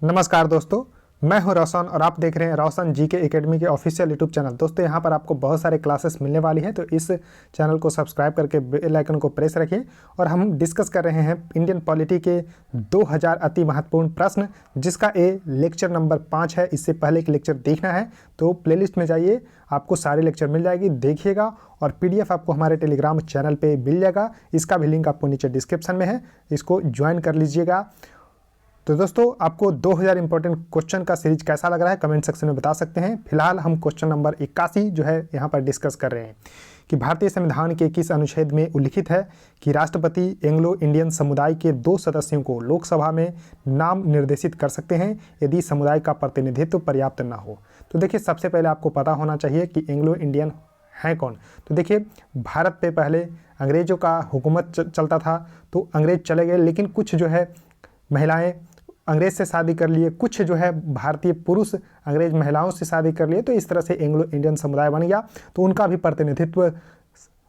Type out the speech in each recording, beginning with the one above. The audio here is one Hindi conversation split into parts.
नमस्कार दोस्तों, मैं हूं रोशन और आप देख रहे हैं रोशन जी के एकेडमी के ऑफिशियल यूट्यूब चैनल। दोस्तों यहां पर आपको बहुत सारे क्लासेस मिलने वाली है, तो इस चैनल को सब्सक्राइब करके बेल आइकन को प्रेस रखिए। और हम डिस्कस कर रहे हैं इंडियन पॉलिटी के 2000 अति महत्वपूर्ण प्रश्न, जिसका ये लेक्चर नंबर 5 है। इससे पहले एक लेक्चर देखना है तो प्लेलिस्ट में जाइए, आपको सारे लेक्चर मिल जाएगी, देखिएगा। और पीडीएफ आपको हमारे टेलीग्राम चैनल पर मिल जाएगा, इसका भी लिंक आपको नीचे डिस्क्रिप्शन में है, इसको ज्वाइन कर लीजिएगा। तो दोस्तों आपको 2000 इंपॉर्टेंट क्वेश्चन का सीरीज कैसा लग रहा है कमेंट सेक्शन में बता सकते हैं। फिलहाल हम क्वेश्चन नंबर 81 जो है यहाँ पर डिस्कस कर रहे हैं कि भारतीय संविधान के किस अनुच्छेद में उल्लिखित है कि राष्ट्रपति एंग्लो इंडियन समुदाय के 2 सदस्यों को लोकसभा में नाम निर्देशित कर सकते हैं यदि समुदाय का प्रतिनिधित्व पर्याप्त न हो। तो देखिए, सबसे पहले आपको पता होना चाहिए कि एंग्लो इंडियन है कौन। तो देखिए, भारत पे पहले अंग्रेज़ों का हुकूमत चलता था, तो अंग्रेज चले गए, लेकिन कुछ जो है महिलाएं अंग्रेज से शादी कर लिए, कुछ जो है भारतीय पुरुष अंग्रेज महिलाओं से शादी कर लिए। तो इस तरह से एंग्लो इंडियन समुदाय बन गया, तो उनका भी प्रतिनिधित्व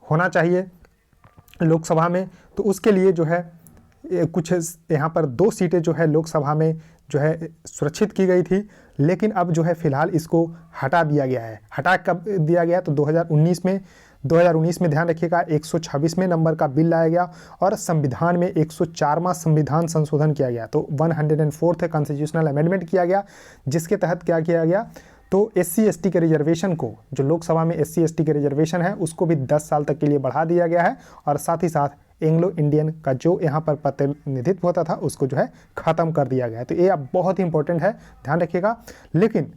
होना चाहिए लोकसभा में। तो उसके लिए जो है कुछ यहाँ पर 2 सीटें जो है लोकसभा में जो है सुरक्षित की गई थी, लेकिन अब जो है फिलहाल इसको हटा दिया गया है। हटा कब दिया गया? तो 2019 में ध्यान रखिएगा 126वें नंबर का बिल लाया गया और संविधान में 104वां संविधान संशोधन किया गया। तो 104th कॉन्स्टिट्यूशनल अमेंडमेंट किया गया, जिसके तहत क्या किया गया, तो SC/ST के रिजर्वेशन को, जो लोकसभा में SC/ST के रिजर्वेशन है, उसको भी 10 साल तक के लिए बढ़ा दिया गया है। और साथ ही साथ एंग्लो इंडियन का जो यहाँ पर प्रतिनिधित्व होता था उसको जो है ख़त्म कर दिया गया है। तो ये अब बहुत ही इंपॉर्टेंट है, ध्यान रखिएगा। लेकिन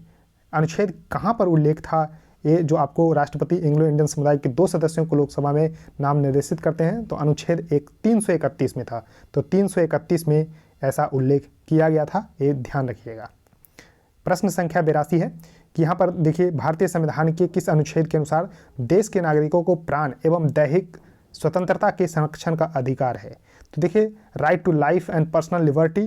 अनुच्छेद कहाँ पर उल्लेख था, ये जो आपको राष्ट्रपति एंग्लो इंडियन समुदाय के 2 सदस्यों को लोकसभा में नाम निर्देशित करते हैं, तो अनुच्छेद 331 में था। तो 331 में ऐसा उल्लेख किया गया था, ये ध्यान रखिएगा। प्रश्न संख्या 82 है कि यहाँ पर देखिए, भारतीय संविधान के किस अनुच्छेद के अनुसार देश के नागरिकों को प्राण एवं दैहिक स्वतंत्रता के संरक्षण का अधिकार है। तो देखिए, right to life and personal liberty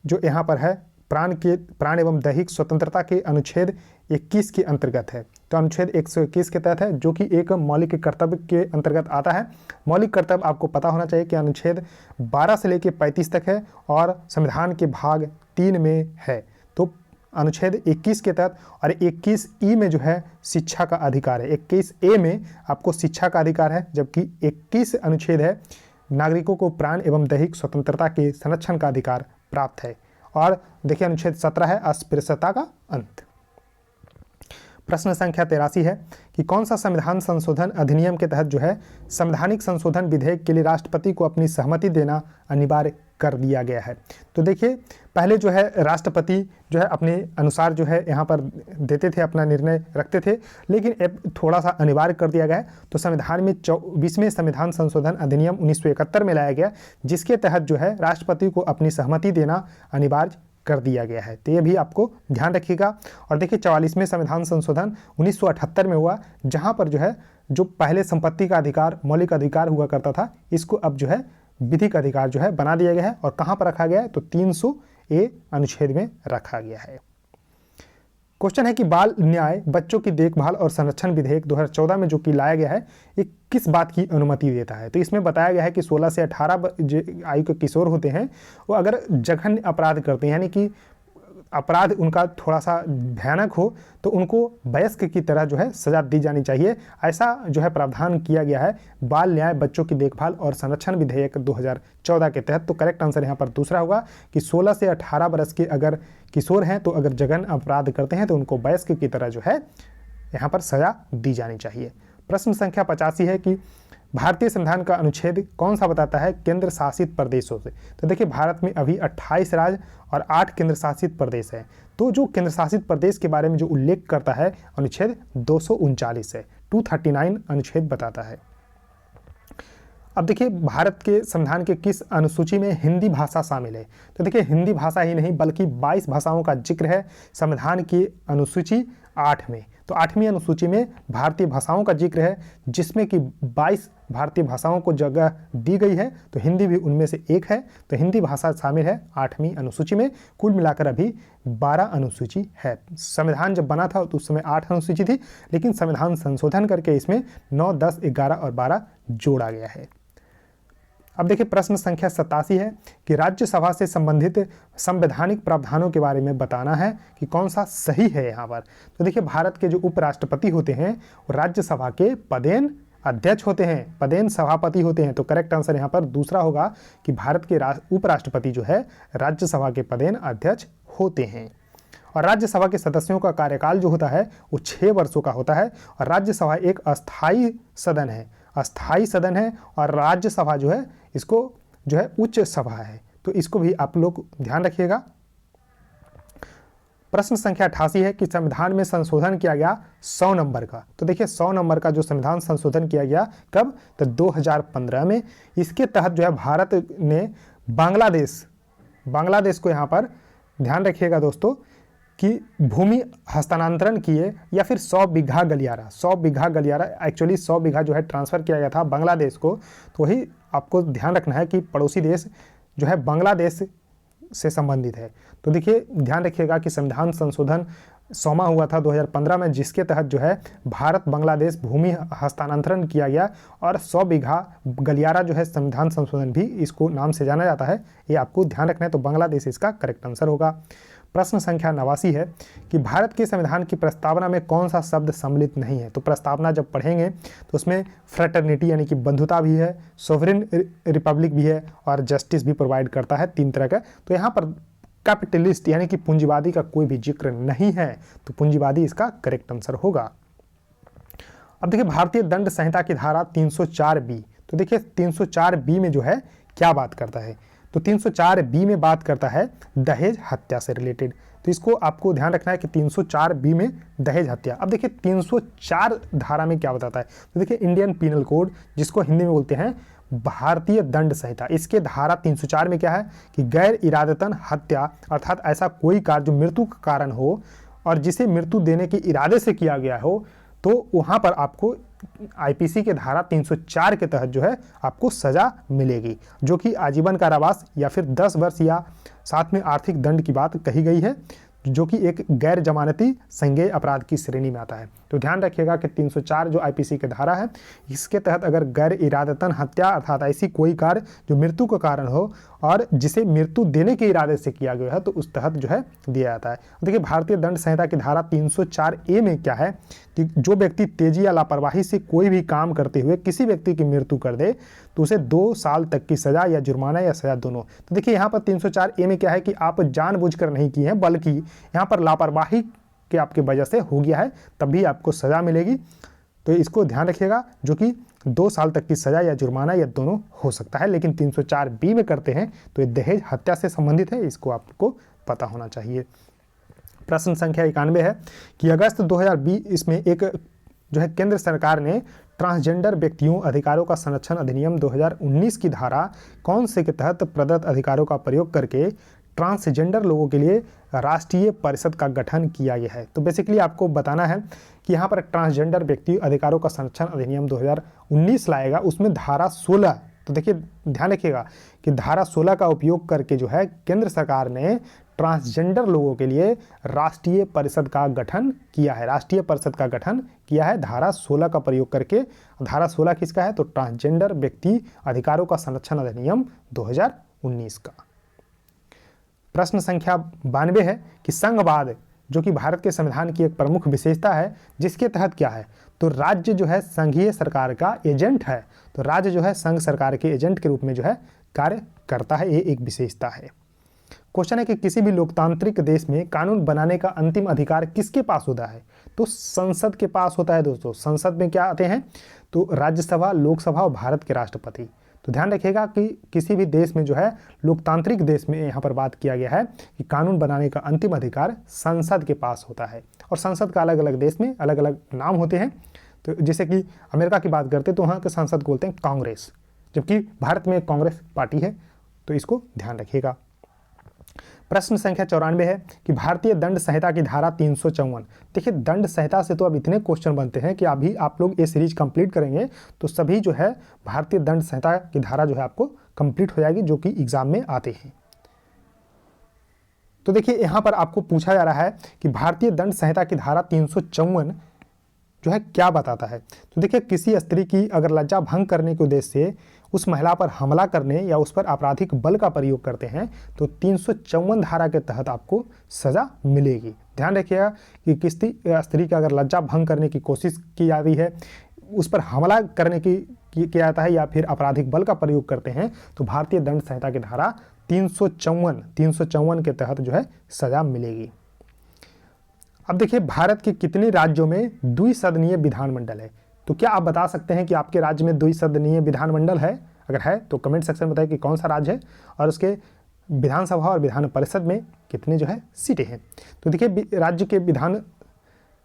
जो यहाँ पर है, प्राण एवं दैहिक स्वतंत्रता के अनुच्छेद 21 के अंतर्गत है। तो अनुच्छेद 121 के तहत है, जो कि एक मौलिक कर्तव्य के अंतर्गत आता है। मौलिक कर्तव्य आपको पता होना चाहिए कि अनुच्छेद 12 से लेकर 35 तक है और संविधान के भाग 3 में है। तो अनुच्छेद 21 के तहत और 21E में जो है शिक्षा का अधिकार है। 21A में आपको शिक्षा का अधिकार है, जबकि 21 अनुच्छेद है नागरिकों को प्राण एवं दैहिक स्वतंत्रता के संरक्षण का अधिकार प्राप्त है। और देखिए, अनुच्छेद 17 है अस्पृश्यता का अंत। प्रश्न संख्या 83 है कि कौन सा संविधान संशोधन अधिनियम के तहत जो है संवैधानिक संशोधन विधेयक के लिए राष्ट्रपति को अपनी सहमति देना अनिवार्य कर दिया गया है। तो देखिए, पहले जो है राष्ट्रपति जो है अपने अनुसार जो है यहाँ पर देते थे, अपना निर्णय रखते थे, लेकिन अब थोड़ा सा अनिवार्य कर दिया गया है। तो संविधान में 24वें संविधान संशोधन अधिनियम 1971 में लाया गया, जिसके तहत जो है राष्ट्रपति को अपनी सहमति देना अनिवार्य कर दिया गया है। तो ये भी आपको ध्यान रखिएगा। और देखिए, 44वें संविधान संशोधन 1978 में हुआ, जहाँ पर जो है जो पहले संपत्ति का अधिकार मौलिक अधिकार हुआ करता था, इसको अब जो है विधिक अधिकार जो है बना दिया गया है। और कहाँ पर रखा गया है? तो 300A अनुच्छेद में रखा गया है। क्वेश्चन है कि बाल न्याय, बच्चों की देखभाल और संरक्षण विधेयक 2014 में जो कि लाया गया है, ये किस बात की अनुमति देता है? तो इसमें बताया गया है कि 16 से 18 आयु के किशोर होते हैं, वो अगर जघन्य अपराध करते हैं, यानी कि अपराध उनका थोड़ा सा भयानक हो, तो उनको वयस्क की तरह जो है सजा दी जानी चाहिए। ऐसा जो है प्रावधान किया गया है बाल न्याय, बच्चों की देखभाल और संरक्षण विधेयक 2014 के तहत। तो करेक्ट आंसर यहाँ पर दूसरा होगा कि 16 से 18 वर्ष के अगर किशोर हैं, तो अगर जघन्य अपराध करते हैं तो उनको वयस्क की तरह जो है यहाँ पर सजा दी जानी चाहिए। प्रश्न संख्या 85 है कि भारतीय संविधान का अनुच्छेद कौन सा बताता है केंद्र शासित प्रदेशों से? तो देखिए, भारत में अभी 28 राज्य और 8 केंद्र शासित प्रदेश है। तो जो केंद्र शासित प्रदेश के बारे में जो उल्लेख करता है अनुच्छेद 239 है, 239 अनुच्छेद बताता है। अब देखिए, भारत के संविधान के किस अनुसूची में हिंदी भाषा शामिल है? तो देखिए, हिंदी भाषा ही नहीं बल्कि 22 भाषाओं का जिक्र है संविधान की अनुसूची 8 में। तो 8वीं अनुसूची में भारतीय भाषाओं का जिक्र है, जिसमें कि 22 भारतीय भाषाओं को जगह दी गई है। तो हिंदी भी उनमें से एक है। तो हिंदी भाषा शामिल है 8वीं अनुसूची में। कुल मिलाकर अभी 12 अनुसूची है। संविधान जब बना था तो उस समय 8 अनुसूची थी, लेकिन संविधान संशोधन करके इसमें 9, 10, 11 और 12 जोड़ा गया है। अब देखिए प्रश्न संख्या 87 है कि राज्यसभा से संबंधित संवैधानिक प्रावधानों के बारे में बताना है कि कौन सा सही है यहाँ पर। तो देखिए भारत के जो उपराष्ट्रपति होते हैं वो राज्यसभा के पदेन अध्यक्ष होते हैं, पदेन सभापति होते हैं। तो करेक्ट आंसर यहाँ पर दूसरा होगा कि भारत के उपराष्ट्रपति जो है राज्यसभा के पदेन अध्यक्ष होते हैं। और राज्यसभा के सदस्यों का कार्यकाल जो होता है वो 6 वर्षों का होता है। और राज्यसभा एक अस्थायी सदन है, अस्थायी सदन है। और राज्यसभा जो है इसको जो है उच्च सभा है, तो इसको भी आप लोग ध्यान रखिएगा। प्रश्न संख्या 88 है कि संविधान में संशोधन किया गया 100 नंबर का। तो देखिए 100 नंबर का जो संविधान संशोधन किया गया कब, तो 2015 में। इसके तहत जो है भारत ने बांग्लादेश को यहाँ पर ध्यान रखिएगा दोस्तों कि भूमि हस्तांतरण किए या फिर 100 बीघा गलियारा एक्चुअली 100 बीघा जो है ट्रांसफ़र किया गया था बांग्लादेश को। तो वही आपको ध्यान रखना है कि पड़ोसी देश जो है बांग्लादेश से संबंधित है। तो देखिए ध्यान रखिएगा कि संविधान संशोधन 100वां हुआ था 2015 में, जिसके तहत जो है भारत बांग्लादेश भूमि हस्तांतरण किया गया और 100 बीघा गलियारा जो है संविधान संशोधन भी इसको नाम से जाना जाता है, ये आपको ध्यान रखना है। तो बांग्लादेश इसका करेक्ट आंसर होगा। प्रश्न संख्या 89 है कि भारत के संविधान की प्रस्तावना में कौन सा शब्द सम्मिलित नहीं है। तो प्रस्तावना जब पढ़ेंगे तो उसमें फ्रेटर्निटी यानी कि बंधुता भी है, सोवरेन रिपब्लिक भी है और जस्टिस भी प्रोवाइड करता है, 3 तरह का। तो यहाँ पर कैपिटलिस्ट यानी कि पूंजीवादी का कोई भी जिक्र नहीं है, तो पूंजीवादी इसका करेक्ट आंसर होगा। अब देखिए भारतीय दंड संहिता की धारा 304B। तो देखिए 304B में जो है क्या बात करता है, तो 304B में बात करता है दहेज हत्या से रिलेटेड। तो इसको आपको ध्यान रखना है कि 304B में दहेज हत्या। अब देखिए 304 धारा में क्या बताता है, तो देखिए इंडियन पीनल कोड, जिसको हिंदी में बोलते हैं भारतीय दंड संहिता, इसके धारा 304 में क्या है कि गैर इरादतन हत्या अर्थात ऐसा कोई कार्य जो मृत्यु का कारण हो और जिसे मृत्यु देने के इरादे से किया गया हो, तो वहाँ पर आपको आईपीसी के धारा 304 के तहत जो है आपको सजा मिलेगी, जो कि आजीवन कारावास या फिर 10 वर्ष या साथ में आर्थिक दंड की बात कही गई है, जो कि एक गैर जमानती संज्ञेय अपराध की श्रेणी में आता है। तो ध्यान रखिएगा कि 304 जो आईपीसी की धारा है, इसके तहत अगर गैर इरादतन हत्या अर्थात ऐसी कोई कार्य जो मृत्यु का कारण हो और जिसे मृत्यु देने के इरादे से किया गया है, तो उस तहत जो है दिया जाता है। देखिए भारतीय दंड संहिता की धारा 304A में क्या है कि जो व्यक्ति तेजी या लापरवाही से कोई भी काम करते हुए किसी व्यक्ति की मृत्यु कर दे तो उसे 2 साल तक की सजा या जुर्माना या सजा दोनों। तो देखिए यहाँ पर 304A में क्या है कि आप जानबूझकर नहीं किए हैं, बल्कि यहाँ पर लापरवाही के आपके वजह से हो गया है, तभी आपको सजा मिलेगी। तो इसको ध्यान रखिएगा, जो कि 2 साल तक की सजा या जुर्माना या दोनों हो सकता है। लेकिन 304B में करते हैं तो ये दहेज हत्या से संबंधित है, इसको आपको पता होना चाहिए। प्रश्न संख्या 91 है कि अगस्त 2020 में एक जो है केंद्र सरकार ने ट्रांसजेंडर व्यक्तियों अधिकारों का संरक्षण अधिनियम 2019 की धारा कौन से के तहत प्रदत्त अधिकारों का प्रयोग करके ट्रांसजेंडर लोगों के लिए राष्ट्रीय परिषद का गठन किया गया है। तो बेसिकली आपको बताना है कि यहाँ पर ट्रांसजेंडर व्यक्ति अधिकारों का संरक्षण अधिनियम 2019 लाएगा, उसमें धारा 16। तो देखिए ध्यान रखिएगा कि धारा 16 का उपयोग करके जो है केंद्र सरकार ने ट्रांसजेंडर लोगों के लिए राष्ट्रीय परिषद का गठन किया है, राष्ट्रीय परिषद का गठन किया है धारा 16 का प्रयोग करके। धारा 16 किसका है, तो ट्रांसजेंडर व्यक्ति अधिकारों का संरक्षण अधिनियम 2019 का। प्रश्न संख्या 92 है कि संघवाद जो कि भारत के संविधान की एक प्रमुख विशेषता है, जिसके तहत क्या है, तो राज्य जो है संघीय सरकार का एजेंट है। तो राज्य जो है संघ सरकार के एजेंट के रूप में जो है कार्य करता है, ये एक विशेषता है। क्वेश्चन है कि किसी भी लोकतांत्रिक देश में कानून बनाने का अंतिम अधिकार किसके पास होता है, तो संसद के पास होता है दोस्तों। संसद में क्या आते हैं, तो राज्यसभा, लोकसभा और भारत के राष्ट्रपति। तो ध्यान रखिएगा कि किसी भी देश में जो है लोकतांत्रिक देश में यहाँ पर बात किया गया है कि कानून बनाने का अंतिम अधिकार संसद के पास होता है। और संसद का अलग अलग देश में अलग अलग नाम होते हैं। तो जैसे कि अमेरिका की बात करते हैं तो वहाँ के संसद को बोलते हैं कांग्रेस, जबकि भारत में कांग्रेस पार्टी है, तो इसको ध्यान रखिएगा। प्रश्न संख्या 94 है कि भारतीय दंड संहिता की धारा 354। देखिए दंड संहिता से तो अब इतने क्वेश्चन बनते हैं कि अभी आप लोग ये सीरीज कंप्लीट करेंगे तो सभी जो है भारतीय दंड संहिता की धारा जो है आपको कंप्लीट हो जाएगी, जो कि एग्जाम में आते हैं। तो देखिए यहाँ पर आपको पूछा जा रहा है कि भारतीय दंड संहिता की धारा 354 जो है क्या बताता है। तो देखिए किसी स्त्री की अगर लज्जा भंग करने के उद्देश्य से उस महिला पर हमला करने या उस पर आपराधिक बल का प्रयोग करते हैं तो 354 धारा के तहत आपको सजा मिलेगी। ध्यान रखिएगा कि किसी स्त्री का अगर लज्जा भंग करने की कोशिश की जा रही है, उस पर हमला करने की किया जाता है या फिर आपराधिक बल का प्रयोग करते हैं तो भारतीय दंड संहिता की धारा 354 के तहत जो है सजा मिलेगी। अब देखिए, भारत के कितने राज्यों में द्विसदनीय विधानमंडल है? तो क्या आप बता सकते हैं कि आपके राज्य में द्विसदनीय विधानमंडल है? अगर है तो कमेंट सेक्शन में बताइए कि कौन सा राज्य है और उसके विधानसभा और विधान परिषद में कितने जो है सीटें हैं। तो देखिए, राज्य के विधान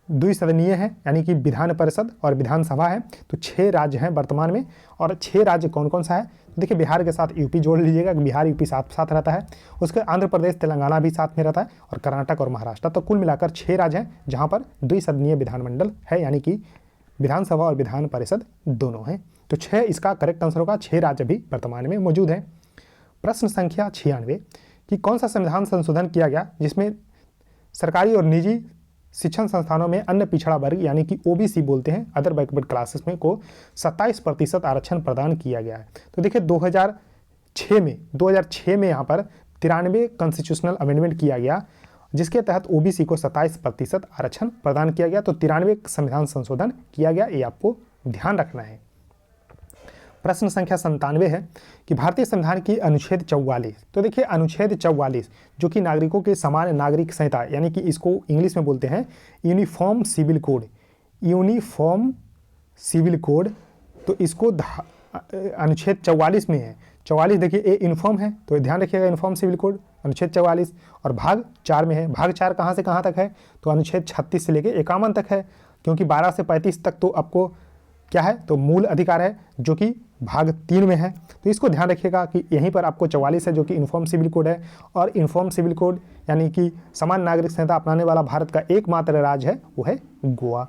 द्विसदनीय है, यानी कि विधान परिषद और विधानसभा है। तो 6 राज्य हैं वर्तमान में, और 6 राज्य कौन कौन सा है? तो देखिए, बिहार के साथ यूपी जोड़ लीजिएगा, बिहार यूपी साथ साथ रहता है। उसके आंध्र प्रदेश तेलंगाना भी साथ में रहता है, और कर्नाटक और महाराष्ट्र। तो कुल मिलाकर 6 राज्य हैं जहाँ पर द्विसदनीय विधानमंडल है, यानी कि विधानसभा और विधान परिषद दोनों हैं। तो 6 इसका करेक्ट आंसर होगा। 6 राज्य भी वर्तमान में मौजूद हैं। प्रश्न संख्या 96 कि कौन सा संविधान संशोधन किया गया जिसमें सरकारी और निजी शिक्षण संस्थानों में अन्य पिछड़ा वर्ग यानी कि ओबीसी बोलते हैं, अदर बैकवर्ड क्लासेस में को 27% आरक्षण प्रदान किया गया है। तो देखिए, 2006 में यहाँ पर 93 कॉन्स्टिट्यूशनल अमेंडमेंट किया गया, जिसके तहत ओबीसी को 27% आरक्षण प्रदान किया गया। तो 93 संविधान संशोधन किया गया, ये आपको ध्यान रखना है। प्रश्न संख्या 97 है कि भारतीय संविधान की अनुच्छेद 44। तो देखिए, अनुच्छेद 44 जो कि नागरिकों के समान नागरिक संहिता, यानी कि इसको इंग्लिश में बोलते हैं uniform civil code, uniform civil code. तो इसको अनुच्छेद 44 में है। 44 देखिए, ए यूनिफॉर्म है, तो ध्यान रखिएगा, यूनिफॉर्म सिविल कोड अनुच्छेद 44। और भाग 4 में है। भाग 4 कहाँ से कहाँ तक है? तो अनुच्छेद 36 से लेकर 51 तक है, क्योंकि 12 से 35 तक तो आपको क्या है? तो मूल अधिकार है, जो कि भाग 3 में है। तो इसको ध्यान रखिएगा कि यहीं पर आपको 44 है, जो कि यूनिफॉर्म सिविल कोड है। और यूनिफॉर्म सिविल कोड यानी कि समान नागरिक संहिता अपनाने वाला भारत का एकमात्र राज्य है, वो है गोवा।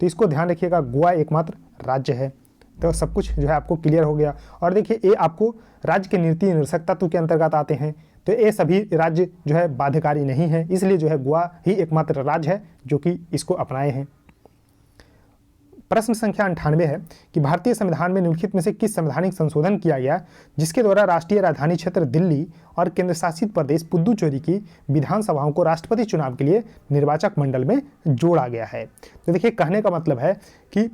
तो इसको ध्यान रखिएगा, गोवा एकमात्र राज्य है। तो सब कुछ जो है आपको क्लियर हो गया। और देखिए, ये आपको राज्य के नीति निरसक तत्व के अंतर्गत आते हैं। तो ये सभी राज्य जो है बाध्यकारी नहीं है, इसलिए जो है गोवा ही एकमात्र राज्य है जो कि इसको अपनाए हैं। प्रश्न संख्या 98 है कि भारतीय संविधान में निम्नलिखित में से किस संवैधानिक संशोधन किया गया जिसके द्वारा राष्ट्रीय राजधानी क्षेत्र दिल्ली और केंद्र शासित प्रदेश पुदुचेरी की विधानसभाओं को राष्ट्रपति चुनाव के लिए निर्वाचक मंडल में जोड़ा गया है। तो देखिए, कहने का मतलब है कि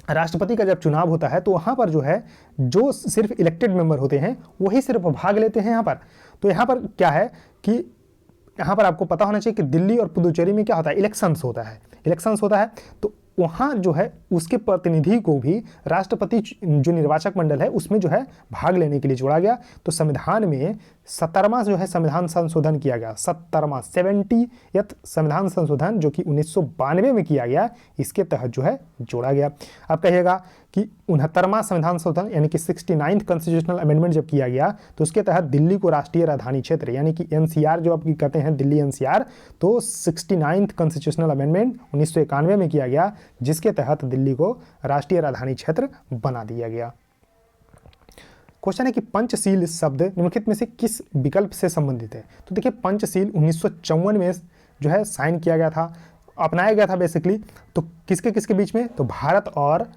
राष्ट्रपति का जब चुनाव होता है तो वहाँ पर जो है जो सिर्फ इलेक्टेड मेंबर होते हैं वही सिर्फ भाग लेते हैं यहाँ पर। तो यहाँ पर क्या है कि यहाँ पर आपको पता होना चाहिए कि दिल्ली और पुदुचेरी में क्या होता है? इलेक्शंस होता है। तो वहाँ जो है उसके प्रतिनिधि को भी राष्ट्रपति जो निर्वाचक मंडल है उसमें जो है भाग लेने के लिए जोड़ा गया। तो संविधान में 17वां जो है संविधान संशोधन किया गया, 70th संविधान संशोधन जो कि 1992 में किया गया, इसके तहत जो है जोड़ा गया। अब कहिएगा कि 69वां संविधान संशोधन यानी कि 69th कॉन्स्टिट्यूशनल अमेंडमेंट जब किया गया तो उसके तहत दिल्ली को राष्ट्रीय राजधानी क्षेत्र यानी कि एनसीआर जो आप कहते हैं, दिल्ली एनसीआर, तो 69th कॉन्स्टिट्यूशनल अमेंडमेंट 1991 में किया गया, जिसके तहत दिल्ली को राष्ट्रीय राजधानी क्षेत्र बना दिया गया। क्वेश्चन है कि पंचशील शब्द निम्नलिखित में से किस विकल्प से संबंधित है? तो देखिए, पंचशील 1954 में जो है साइन किया गया था, अपनाया गया था बेसिकली। तो किसके किसके बीच में? तो भारत और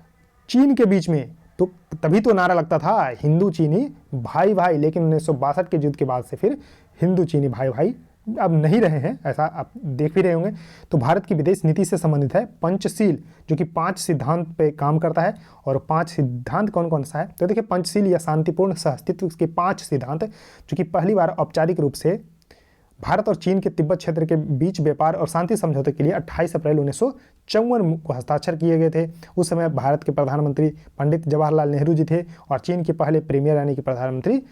चीन के बीच में। तो तभी तो नारा लगता था हिंदू चीनी भाई भाई, लेकिन 1962 के युद्ध के बाद से फिर हिंदू चीनी भाई भाई अब नहीं रहे हैं, ऐसा आप देख भी रहे होंगे। तो भारत की विदेश नीति से संबंधित है पंचशील, जो कि 5 सिद्धांत पे काम करता है। और 5 सिद्धांत कौन कौन सा है? तो देखिए, पंचशील या शांतिपूर्ण सहअस्तित्व के 5 सिद्धांत जो कि पहली बार औपचारिक रूप से भारत और चीन के तिब्बत क्षेत्र के बीच व्यापार और शांति समझौते के लिए 28 अप्रैल 1954 को हस्ताक्षर किए गए थे। उस समय भारत के प्रधानमंत्री पंडित जवाहरलाल नेहरू जी थे और चीन के पहले प्रीमियर यानी कि प्रधानमंत्री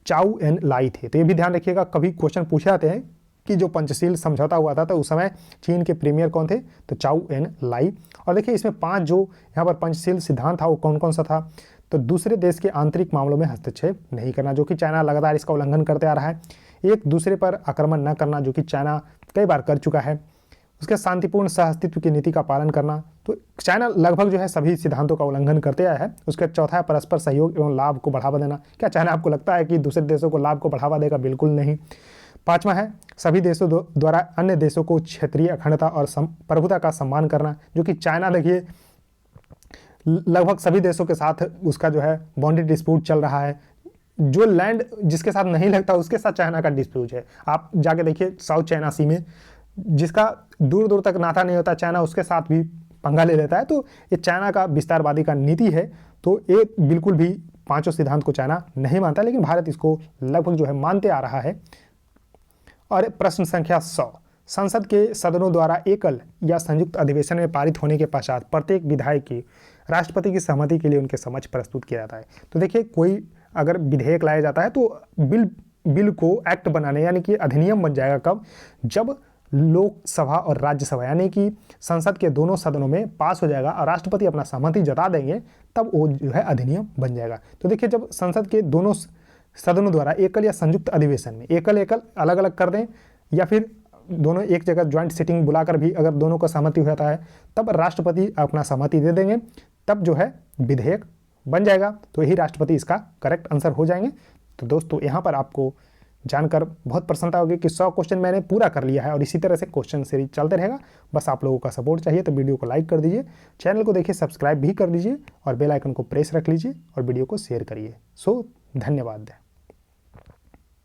चाउ एन लाई थे। तो ये भी ध्यान रखिएगा, कभी क्वेश्चन पूछे जाते हैं कि जो पंचशील समझौता हुआ था तो उस समय चीन के प्रीमियर कौन थे? तो चाउ एन लाई। और देखिए, इसमें 5 जो यहाँ पर पंचशील सिद्धांत था वो कौन कौन सा था? तो दूसरे देश के आंतरिक मामलों में हस्तक्षेप नहीं करना, जो कि चाइना लगातार इसका उल्लंघन करते आ रहा है। एक दूसरे पर आक्रमण न करना, जो कि चाइना कई बार कर चुका है। उसके शांतिपूर्ण सहअस्तित्व की नीति का पालन करना, तो चाइना लगभग जो है सभी सिद्धांतों का उल्लंघन करते आया है। उसका चौथा है परस्पर सहयोग एवं लाभ को बढ़ावा देना। क्या चाइना आपको लगता है कि दूसरे देशों को लाभ को बढ़ावा देगा? बिल्कुल नहीं। 5वां है सभी देशों द्वारा अन्य देशों को क्षेत्रीय अखंडता और प्रभुता का सम्मान करना, जो कि चाइना देखिए लगभग सभी देशों के साथ उसका जो है बाउंड्री डिस्प्यूट चल रहा है। जो लैंड जिसके साथ नहीं लगता उसके साथ चाइना का डिस्प्यूट है। आप जाके देखिए साउथ चाइना सी में जिसका दूर दूर तक नाता नहीं होता, चाइना उसके साथ भी पंगा ले लेता है। तो ये चाइना का विस्तारवादी का नीति है। तो ये बिल्कुल भी पांचों सिद्धांत को चाइना नहीं मानता, लेकिन भारत इसको लगभग जो है मानते आ रहा है। और प्रश्न संख्या 100, संसद के सदनों द्वारा एकल या संयुक्त अधिवेशन में पारित होने के पश्चात प्रत्येक विधायक की राष्ट्रपति की सहमति के लिए उनके समक्ष प्रस्तुत किया जाता है। तो देखिए, कोई अगर विधेयक लाया जाता है तो बिल को एक्ट बनाने यानी कि अधिनियम बन जाएगा कब, जब लोकसभा और राज्यसभा यानी कि संसद के दोनों सदनों में पास हो जाएगा और राष्ट्रपति अपना सहमति जता देंगे, तब वो जो है अधिनियम बन जाएगा। तो देखिए, जब संसद के दोनों सदनों द्वारा एकल या संयुक्त अधिवेशन में, एकल अलग अलग कर दें या फिर दोनों एक जगह ज्वाइंट सिटिंग बुलाकर भी अगर दोनों का सहमति होता है, तब राष्ट्रपति अपना सहमति दे देंगे, तब जो है विधेयक बन जाएगा। तो यही राष्ट्रपति इसका करेक्ट आंसर हो जाएंगे। तो दोस्तों, यहाँ पर आपको जानकर बहुत प्रसन्नता होगी कि 100 क्वेश्चन मैंने पूरा कर लिया है और इसी तरह से क्वेश्चन सीरीज चलते रहेगा। बस आप लोगों का सपोर्ट चाहिए, तो वीडियो को लाइक कर दीजिए, चैनल को देखिए सब्सक्राइब भी कर लीजिए और बेल आइकन को प्रेस रख लीजिए और वीडियो को शेयर करिए। धन्यवाद।